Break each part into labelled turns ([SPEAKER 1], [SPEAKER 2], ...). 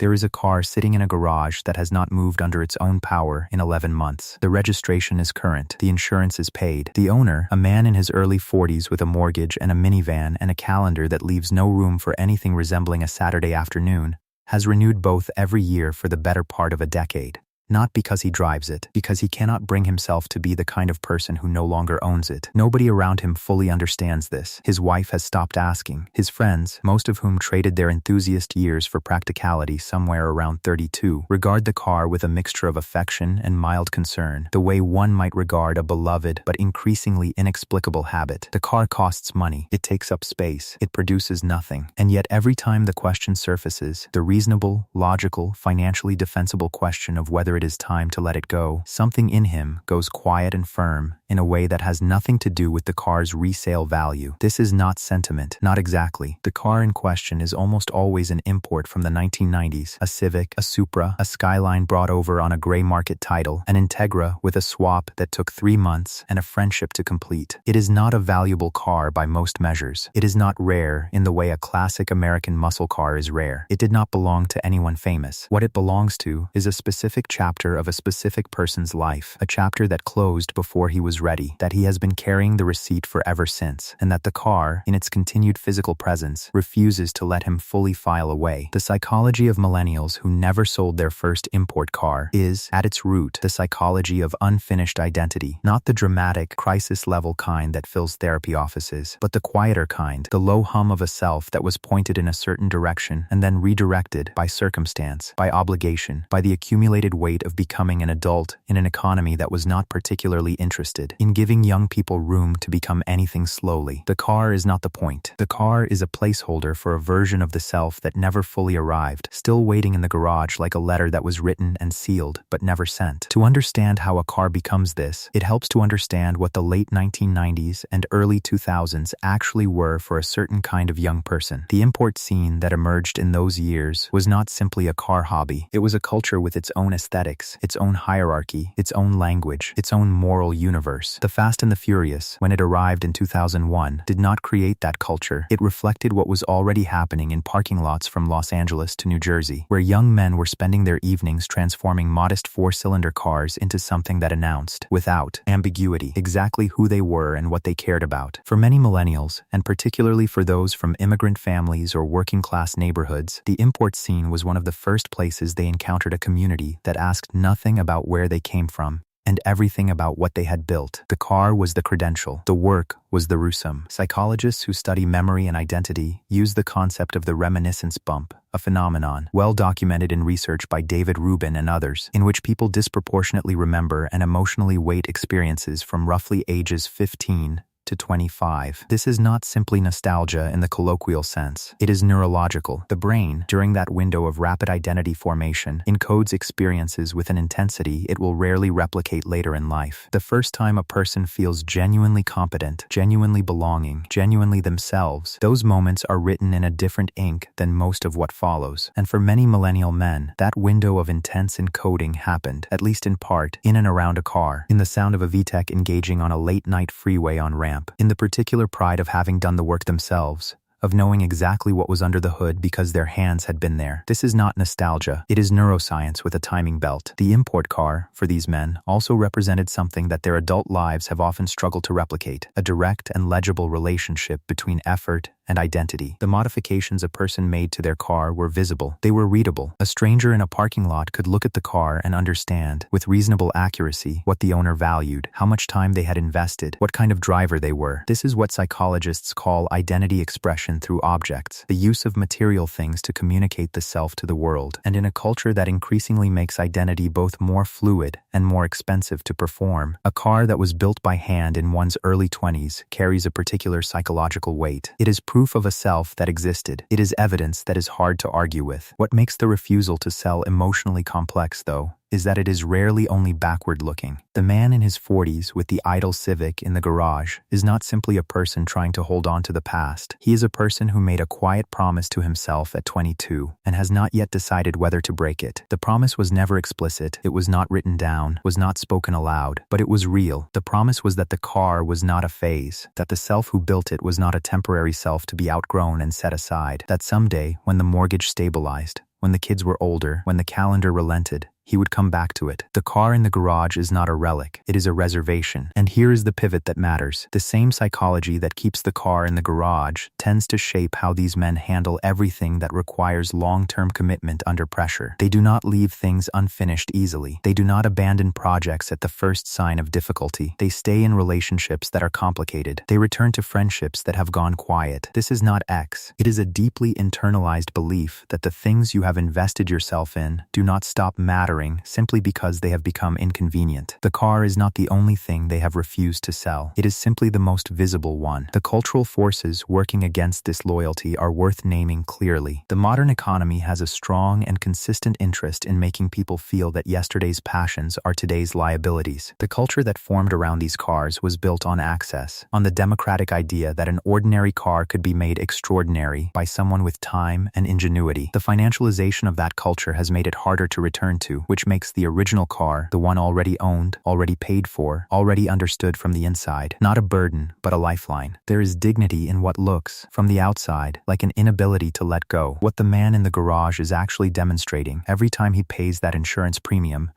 [SPEAKER 1] There is a car sitting in a garage that has not moved under its own power in 11 months. The registration is current. The insurance is paid. The owner, a man in his early 40s with a mortgage and a minivan and a calendar that leaves no room for anything resembling a Saturday afternoon, has renewed both every year for the better part of a decade. Not because he drives it, because he cannot bring himself to be the kind of person who no longer owns it. Nobody around him fully understands this. His wife has stopped asking. His friends, most of whom traded their enthusiast years for practicality somewhere around 32, regard the car with a mixture of affection and mild concern, the way one might regard a beloved but increasingly inexplicable habit. The car costs money. It takes up space. It produces nothing. And yet every time the question surfaces, the reasonable, logical, financially defensible question of whether it is time to let it go, something in him goes quiet and firm in a way that has nothing to do with the car's resale value. This is not sentiment, not exactly. The car in question is almost always an import from the 1990s, a Civic, a Supra, a Skyline brought over on a gray market title, an Integra with a swap that took 3 months and a friendship to complete. It is not a valuable car by most measures. It is not rare in the way a classic American muscle car is rare. It did not belong to anyone famous. What it belongs to is a specific chapter of a specific person's life, a chapter that closed before he was ready, that he has been carrying the receipt for ever since, and that the car, in its continued physical presence, refuses to let him fully file away. The psychology of millennials who never sold their first import car is, at its root, the psychology of unfinished identity, not the dramatic, crisis-level kind that fills therapy offices, but the quieter kind, the low hum of a self that was pointed in a certain direction and then redirected by circumstance, by obligation, by the accumulated weight of becoming an adult in an economy that was not particularly interested in giving young people room to become anything slowly. The car is not the point. The car is a placeholder for a version of the self that never fully arrived, still waiting in the garage like a letter that was written and sealed but never sent. To understand how a car becomes this, it helps to understand what the late 1990s and early 2000s actually were for a certain kind of young person. The import scene that emerged in those years was not simply a car hobby. It was a culture with its own aesthetics, its own hierarchy, its own language, its own moral universe. The Fast and the Furious, when it arrived in 2001, did not create that culture. It reflected what was already happening in parking lots from Los Angeles to New Jersey, where young men were spending their evenings transforming modest 4-cylinder cars into something that announced, without ambiguity, exactly who they were and what they cared about. For many millennials, and particularly for those from immigrant families or working-class neighborhoods, the import scene was one of the first places they encountered a community that asked nothing about where they came from and everything about what they had built. The car was the credential. The work was the rusum. Psychologists who study memory and identity use the concept of the reminiscence bump, a phenomenon well documented in research by David Rubin and others, in which people disproportionately remember and emotionally weight experiences from roughly ages 15 to 25. This is not simply nostalgia in the colloquial sense. It is neurological. The brain, during that window of rapid identity formation, encodes experiences with an intensity it will rarely replicate later in life. The first time a person feels genuinely competent, genuinely belonging, genuinely themselves, those moments are written in a different ink than most of what follows. And for many millennial men, that window of intense encoding happened, at least in part, in and around a car, in the sound of a VTEC engaging on a late-night freeway on ramp, in the particular pride of having done the work themselves, of knowing exactly what was under the hood because their hands had been there. This is not nostalgia. It is neuroscience with a timing belt. The import car, for these men, also represented something that their adult lives have often struggled to replicate, a direct and legible relationship between effort and identity. The modifications a person made to their car were visible. They were readable. A stranger in a parking lot could look at the car and understand, with reasonable accuracy, what the owner valued, how much time they had invested, what kind of driver they were. This is what psychologists call identity expression through objects, the use of material things to communicate the self to the world. And in a culture that increasingly makes identity both more fluid and more expensive to perform, a car that was built by hand in one's early 20s carries a particular psychological weight. It is proof of a self that existed. It is evidence that is hard to argue with. What makes the refusal to sell emotionally complex, though, is that it is rarely only backward-looking. The man in his 40s with the idle Civic in the garage is not simply a person trying to hold on to the past. He is a person who made a quiet promise to himself at 22 and has not yet decided whether to break it. The promise was never explicit, it was not written down, was not spoken aloud, but it was real. The promise was that the car was not a phase, that the self who built it was not a temporary self to be outgrown and set aside, that someday, when the mortgage stabilized, when the kids were older, when the calendar relented, he would come back to it. The car in the garage is not a relic, it is a reservation. And here is the pivot that matters. The same psychology that keeps the car in the garage tends to shape how these men handle everything that requires long-term commitment under pressure. They do not leave things unfinished easily. They do not abandon projects at the first sign of difficulty. They stay in relationships that are complicated. They return to friendships that have gone quiet. This is not X. It is a deeply internalized belief that the things you have invested yourself in do not stop mattering simply because they have become inconvenient. The car is not the only thing they have refused to sell. It is simply the most visible one. The cultural forces working against this loyalty are worth naming clearly. The modern economy has a strong and consistent interest in making people feel that yesterday's passions are today's liabilities. The culture that formed around these cars was built on access, on the democratic idea that an ordinary car could be made extraordinary by someone with time and ingenuity. The financialization of that culture has made it harder to return to, which makes the original car, the one already owned, already paid for, already understood from the inside, not a burden, but a lifeline. There is dignity in what looks, from the outside, like an inability to let go. What the man in the garage is actually demonstrating every time he pays that insurance premium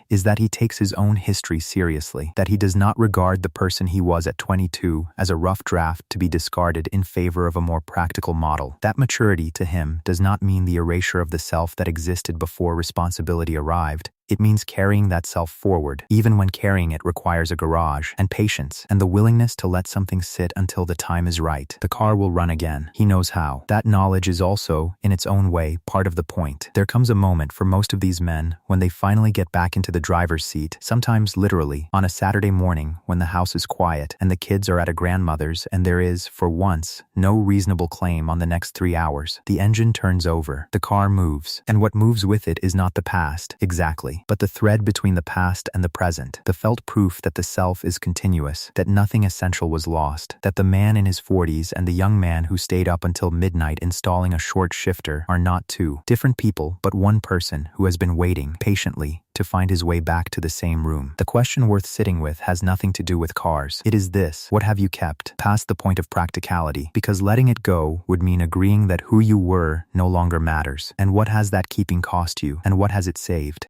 [SPEAKER 1] is that he takes his own history seriously, that he does not regard the person he was at 22 as a rough draft to be discarded in favor of a more practical model. That maturity, to him, does not mean the erasure of the self that existed before responsibility arrived. It means carrying that self forward, even when carrying it requires a garage, and patience, and the willingness to let something sit until the time is right. The car will run again. He knows how. That knowledge is also, in its own way, part of the point. There comes a moment for most of these men when they finally get back into the driver's seat, sometimes literally, on a Saturday morning when the house is quiet and the kids are at a grandmother's and there is, for once, no reasonable claim on the next 3 hours. The engine turns over. The car moves. And what moves with it is not the past, exactly, but the thread between the past and the present, the felt proof that the self is continuous, that nothing essential was lost, that the man in his 40s and the young man who stayed up until midnight installing a short shifter are not two different people, but one person who has been waiting patiently to find his way back to the same room. The question worth sitting with has nothing to do with cars. It is this: what have you kept past the point of practicality? Because letting it go would mean agreeing that who you were no longer matters. And what has that keeping cost you? And what has it saved?